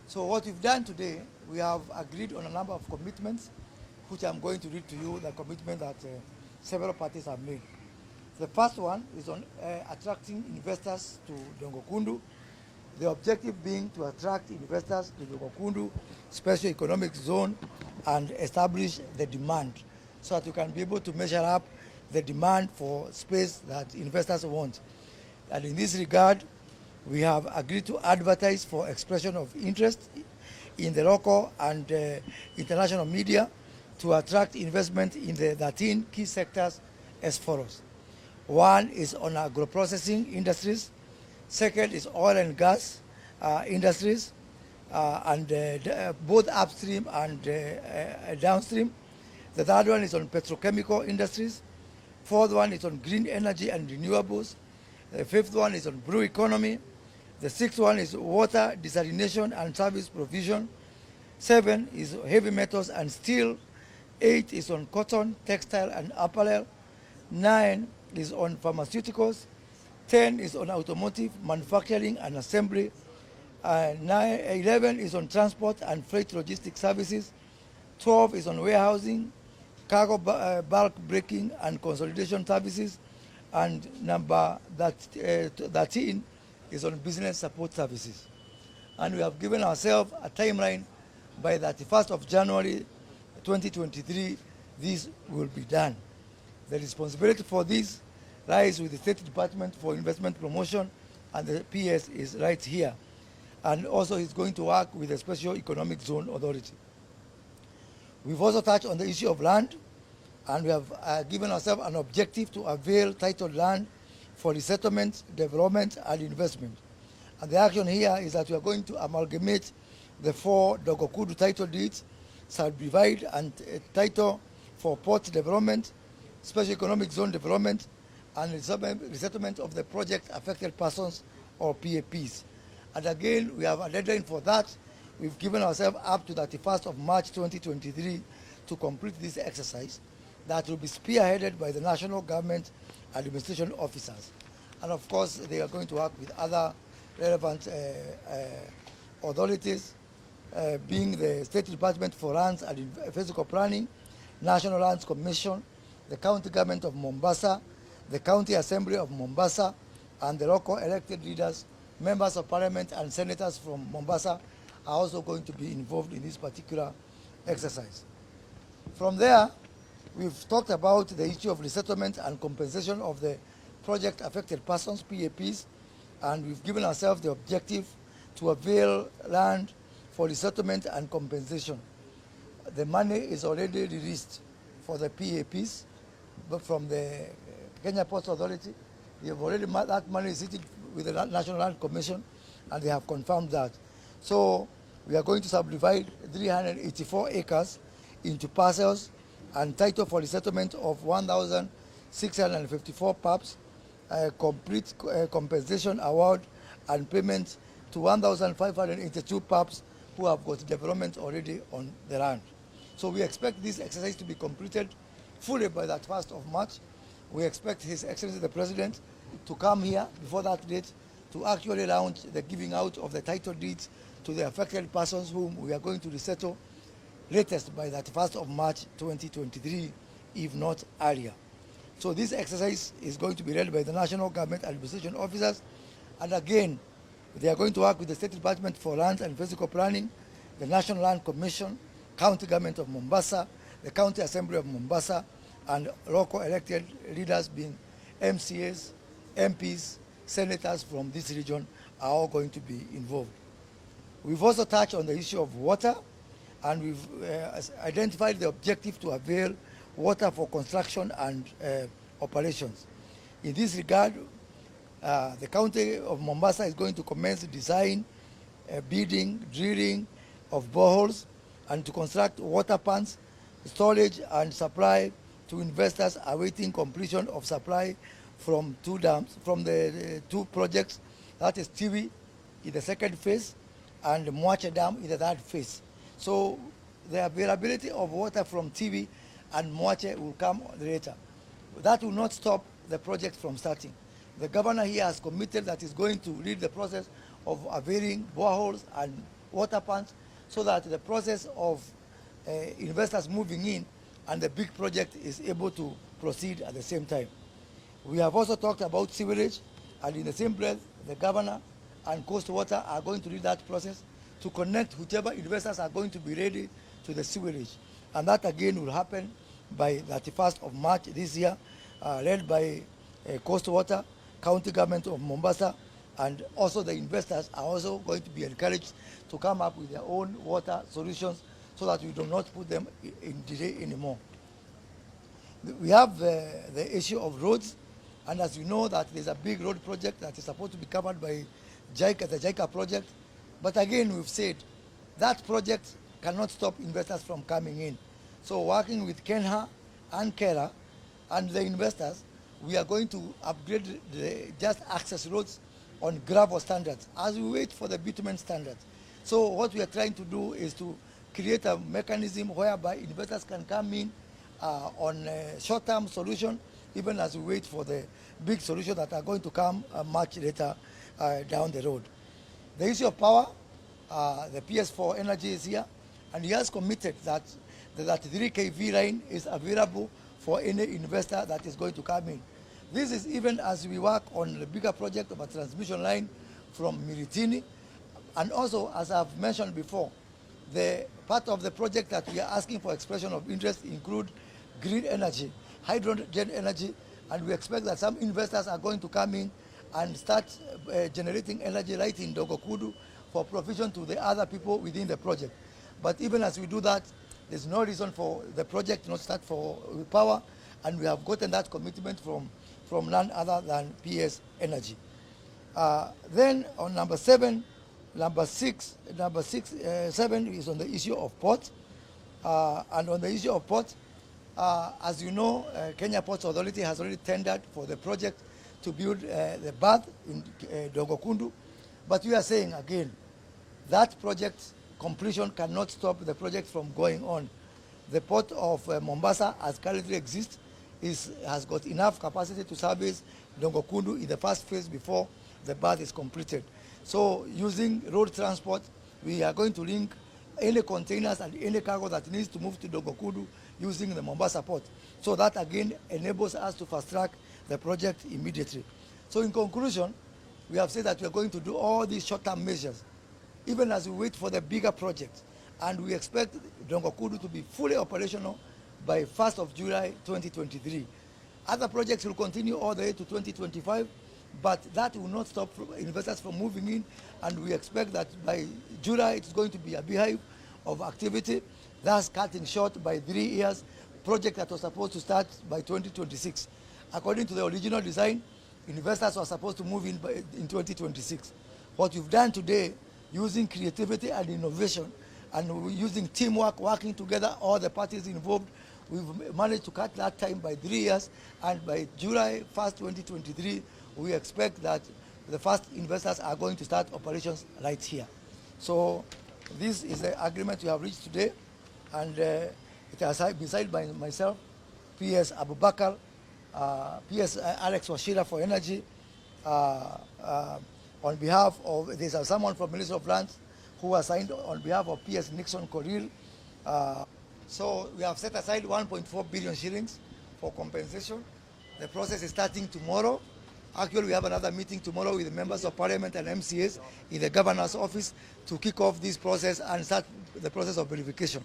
So what we've done today, we have agreed on a number of commitments, which I'm going to read to you, the commitment that several parties have made. The first one is on attracting investors to Dongokundu. The objective being to attract investors to Dongokundu Special Economic Zone and establish the demand so that you can be able to measure up the demand for space that investors want. And in this regard, we have agreed to advertise for expression of interest in the local and international media to attract investment in the 13 key sectors as follows. One is on agro-processing industries. Second is oil and gas industries, and both upstream and downstream. The third one is on petrochemical industries. Fourth one is on green energy and renewables. The fifth one is on blue economy. The sixth one is water desalination and service provision. 7 is heavy metals and steel. 8 is on cotton, textile and apparel. 9 is on pharmaceuticals. 10 is on automotive, manufacturing and assembly. 11 is on transport and freight logistics services. 12 is on warehousing, cargo bulk breaking and consolidation services. And number 13 is on business support services. And we have given ourselves a timeline by the 31st of January 2023, this will be done. The responsibility for this lies with the State Department for Investment Promotion, and the PS is right here. And also he's going to work with the Special Economic Zone Authority. We've also touched on the issue of land, and we have given ourselves an objective to avail titled land for resettlement, development, and investment. And the action here is that we are going to amalgamate the 4 Dongokundu title deeds, subdivide and title for port development, special economic zone development, and resettlement of the project affected persons or PAPs. And again, we have a deadline for that. We've given ourselves up to 31st of March 2023 to complete this exercise that will be spearheaded by the national government administration officers. And of course, they are going to work with other relevant authorities, being the State Department for Lands and Physical Planning, National Lands Commission, the County Government of Mombasa, the County Assembly of Mombasa, and the local elected leaders, members of parliament and senators from Mombasa are also going to be involved in this particular exercise. From there, we've talked about the issue of resettlement and compensation of the project affected persons, PAPs, and we've given ourselves the objective to avail land for resettlement and compensation. The money is already released for the PAPs, but from the Kenya Ports Authority, they have already, that money is sitting with the National Land Commission, and they have confirmed that. So we are going to subdivide 384 acres into parcels and title for resettlement of 1,654 PAPs, complete compensation award and payment to 1,582 PAPs who have got development already on the land. So we expect this exercise to be completed fully by that 1st of March. We expect His Excellency the President to come here before that date to actually launch the giving out of the title deeds to the affected persons whom we are going to resettle latest by that 1st of March 2023, if not earlier. So this exercise is going to be led by the National Government Administration Officers, and again, they are going to work with the State Department for Lands and Physical Planning, the National Land Commission, County Government of Mombasa, the County Assembly of Mombasa, and local elected leaders being MCAs, MPs, senators from this region are all going to be involved. We've also touched on the issue of water, and we've identified the objective to avail water for construction and operations. In this regard, the County of Mombasa is going to commence design, bidding, drilling of boreholes, and to construct water pumps, storage and supply to investors awaiting completion of supply from 2 dams, from the 2 projects, that is Tiwi in the 2nd phase and Mwache Dam in the 3rd phase. So the availability of water from Tiwi and Mwache will come later. That will not stop the project from starting. The governor here has committed that he's going to lead the process of availing boreholes and water plants, so that the process of investors moving in and the big project is able to proceed at the same time. We have also talked about sewerage, and in the same breath, the governor and Coast Water are going to lead that process to connect whichever investors are going to be ready to the sewerage. And that again will happen by 31st of March this year, led by Coast Water, County Government of Mombasa, and also the investors are also going to be encouraged to come up with their own water solutions so that we do not put them in delay anymore. We have the issue of roads, and as you know that there's a big road project that is supposed to be covered by JICA, the JICA project. But again, we've said that project cannot stop investors from coming in. So working with Kenha and Kera and the investors, we are going to upgrade the just access roads on gravel standards as we wait for the bitumen standards. So what we are trying to do is to create a mechanism whereby investors can come in on a short-term solution, even as we wait for the big solution that are going to come much later down the road. The issue of power, the PS4 Energy is here, and he has committed that the 33 kV line is available for any investor that is going to come in. This is even as we work on the bigger project of a transmission line from Miritini, and also, as I've mentioned before, the part of the project that we are asking for expression of interest include green energy, hydrogen energy, and we expect that some investors are going to come in and start generating energy right in Dogokudu for provision to the other people within the project. But even as we do that, there's no reason for the project not start for power, and we have gotten that commitment from none other than PS Energy. Then on number 7 is on the issue of port. And on the issue of port, as you know, Kenya Ports Authority has already tendered for the project to build the berth in Dogokundu. But we are saying again, that project completion cannot stop the project from going on. The port of Mombasa, as currently exists, has got enough capacity to service Dogokundu in the first phase before the berth is completed. So using road transport, we are going to link any containers and any cargo that needs to move to Dogokundu using the Mombasa port. So that again enables us to fast track the project immediately. So in conclusion, we have said that we are going to do all these short-term measures, even as we wait for the bigger projects. And we expect Dogokundu to be fully operational by 1st of July 2023. Other projects will continue all the way to 2025, but that will not stop investors from moving in, and we expect that by July it's going to be a beehive of activity, thus cutting short by 3 years project that was supposed to start by 2026. According to the original design, investors were supposed to move in in 2026. What we've done today, using creativity and innovation, and using teamwork, working together, all the parties involved, we've managed to cut that time by 3 years, and by July 1st, 2023, we expect that the first investors are going to start operations right here. So this is the agreement we have reached today, and it has been signed by myself, PS Abubakar, PS Alex Washira for Energy, on behalf of, there's someone from Ministry of Lands who has signed on behalf of PS Nixon Korir. So we have set aside 1.4 billion shillings for compensation. The process is starting tomorrow. Actually, we have another meeting tomorrow with the members of parliament and MCAs in the governor's office to kick off this process and start the process of verification.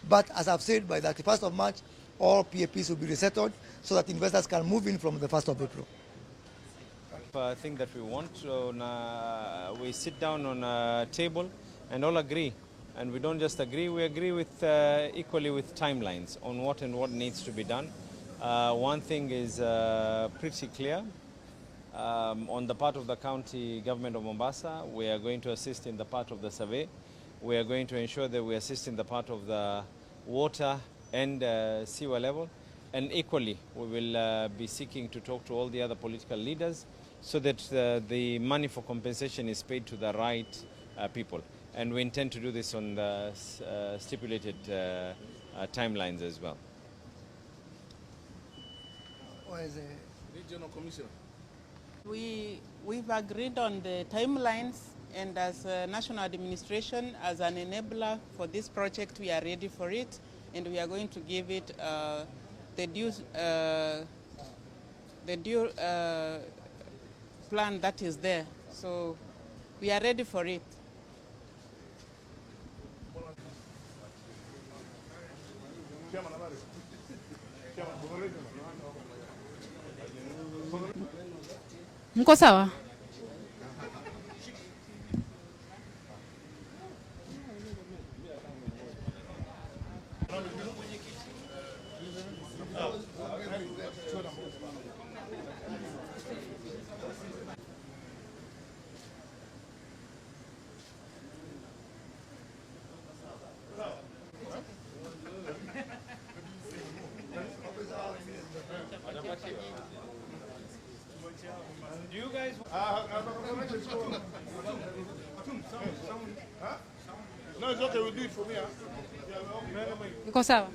But as I've said, by the 1st of March, all PAPs will be resettled so that investors can move in from the 1st of April. I think that we want we sit down on a table and all agree. And we don't just agree, we agree with equally with timelines on what needs to be done. One thing is pretty clear. On the part of the county government of Mombasa, we are going to assist in the part of the survey. We are going to ensure that we assist in the part of the water and sewer level. And equally, we will be seeking to talk to all the other political leaders so that the money for compensation is paid to the right people. And we intend to do this on the stipulated timelines as well. Regional Commissioner. We've agreed on the timelines And as a national administration, as an enabler for this project, we are ready for it, and we are going to give it the due plan that is there. So we are ready for it. Mko sawa? Do you guys? No, it's okay. We'll do it for me. Mko sawa?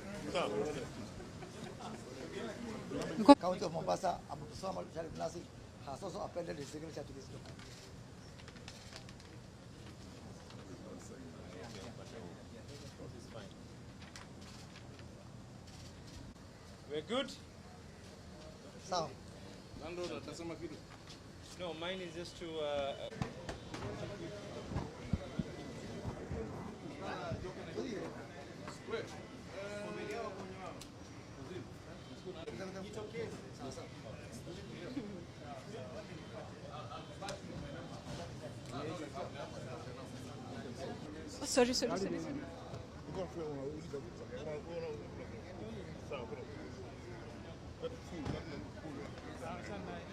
County of Mombasa, Abdulswamad has also appended his signature to this document. We're good? So, No, mine is just to. Oh, sorry.